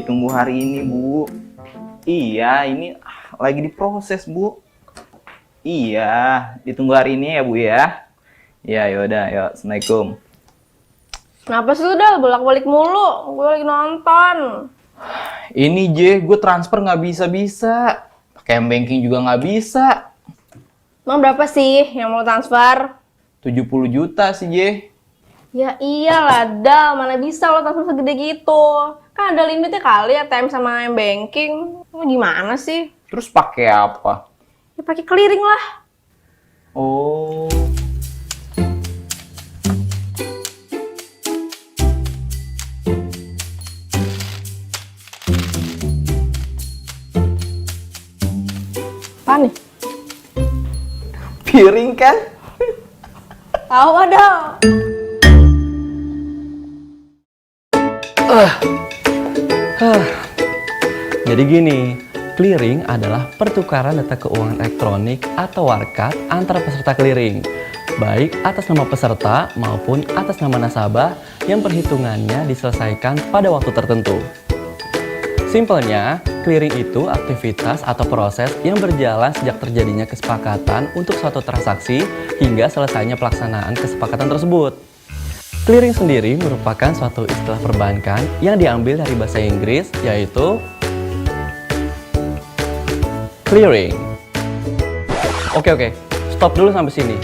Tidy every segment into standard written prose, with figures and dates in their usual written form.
ditunggu hari ini, Bu. Iya, ini lagi diproses, Bu. Iya, ditunggu hari ini ya, Bu ya. Ya, yaudah, yuk. Assalamualaikum. Kenapa sih udah bolak-balik mulu? Gue lagi nonton. Ini, J, gue transfer nggak bisa-bisa. Pakai banking juga nggak bisa. Emang berapa sih yang mau transfer? 70 juta sih, J. Ya iyalah, Dal. Mana bisa lo transfer segede gitu? Kan ada limitnya kali ATM sama banking. Lo gimana sih? Terus pakai apa? Ya pakai clearing lah. Oh. Apa nih? Piring kan? Tahu ada. Jadi gini, clearing adalah pertukaran data keuangan elektronik atau warkat antara peserta clearing, baik atas nama peserta maupun atas nama nasabah yang perhitungannya diselesaikan pada waktu tertentu. Simpelnya, clearing itu aktivitas atau proses yang berjalan sejak terjadinya kesepakatan untuk suatu transaksi hingga selesainya pelaksanaan kesepakatan tersebut. Clearing sendiri merupakan suatu istilah perbankan yang diambil dari bahasa Inggris, yaitu clearing. Oke, stop dulu sampai sini.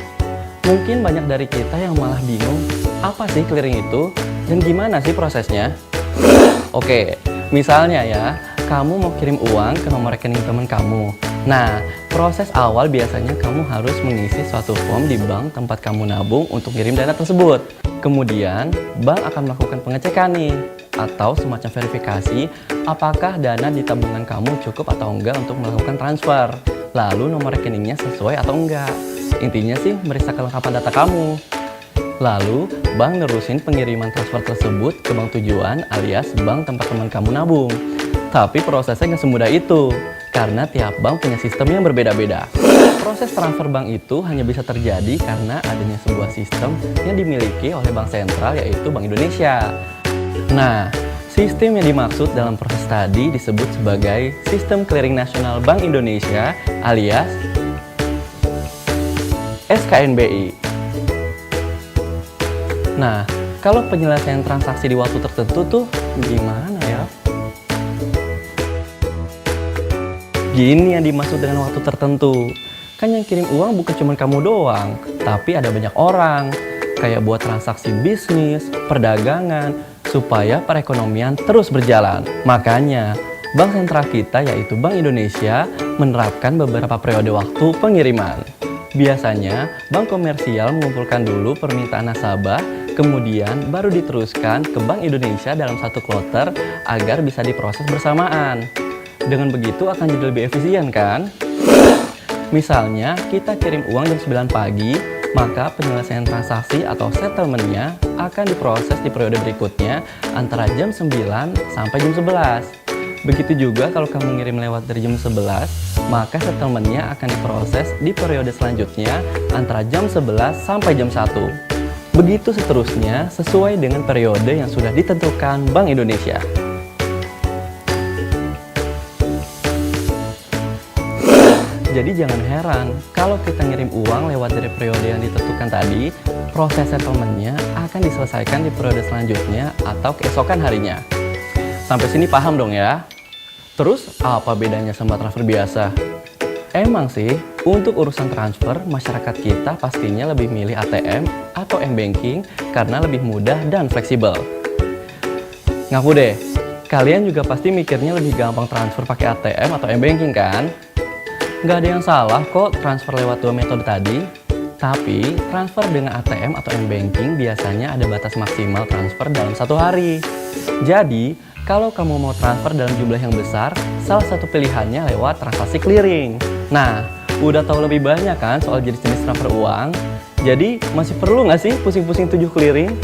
Mungkin banyak dari kita yang malah bingung, apa sih clearing itu dan gimana sih prosesnya? Oke, misalnya ya, kamu mau kirim uang ke nomor rekening teman kamu. Nah, proses awal biasanya kamu harus mengisi suatu form di bank tempat kamu nabung untuk kirim dana tersebut. Kemudian, bank akan melakukan pengecekan nih, atau semacam verifikasi apakah dana di tabungan kamu cukup atau enggak untuk melakukan transfer. Lalu nomor rekeningnya sesuai atau enggak. Intinya sih meriksa kelengkapan data kamu. Lalu, bank nerusin pengiriman transfer tersebut ke bank tujuan alias bank tempat teman kamu nabung. Tapi prosesnya nggak semudah itu, karena tiap bank punya sistem yang berbeda-beda. Proses transfer bank itu hanya bisa terjadi karena adanya sebuah sistem yang dimiliki oleh bank sentral, yaitu Bank Indonesia. Nah, sistem yang dimaksud dalam proses tadi disebut sebagai Sistem Clearing Nasional Bank Indonesia alias SKNBI. Nah, kalau penyelesaian transaksi di waktu tertentu tuh gimana ya? Gini yang dimaksud dengan waktu tertentu. Kan yang kirim uang bukan cuma kamu doang, tapi ada banyak orang. Kayak buat transaksi bisnis, perdagangan, supaya perekonomian terus berjalan. Makanya, bank sentral kita yaitu Bank Indonesia menerapkan beberapa periode waktu pengiriman. Biasanya, bank komersial mengumpulkan dulu permintaan nasabah, kemudian baru diteruskan ke Bank Indonesia dalam satu kloter agar bisa diproses bersamaan. Dengan begitu akan jadi lebih efisien kan? Misalnya, kita kirim uang jam 9 pagi, maka penyelesaian transaksi atau settlement-nya akan diproses di periode berikutnya antara jam 9 sampai jam 11. Begitu juga kalau kamu ngirim lewat dari jam 11, maka settlement-nya akan diproses di periode selanjutnya antara jam 11 sampai jam 1. Begitu seterusnya sesuai dengan periode yang sudah ditentukan Bank Indonesia. Jadi jangan heran kalau kita ngirim uang lewat dari periode yang ditentukan tadi, proses settlement-nya akan diselesaikan di periode selanjutnya atau keesokan harinya. Sampai sini paham dong ya? Terus apa bedanya sama transfer biasa? Emang sih, untuk urusan transfer, masyarakat kita pastinya lebih milih ATM atau M-Banking karena lebih mudah dan fleksibel. Ngaku deh, kalian juga pasti mikirnya lebih gampang transfer pakai ATM atau M-Banking kan? Nggak ada yang salah kok transfer lewat dua metode tadi. Tapi, transfer dengan ATM atau M-Banking biasanya ada batas maksimal transfer dalam satu hari. Jadi, kalau kamu mau transfer dalam jumlah yang besar, salah satu pilihannya lewat transaksi clearing. Nah, udah tahu lebih banyak kan soal jenis-jenis transfer uang? Jadi, masih perlu nggak sih pusing-pusing 7 clearing?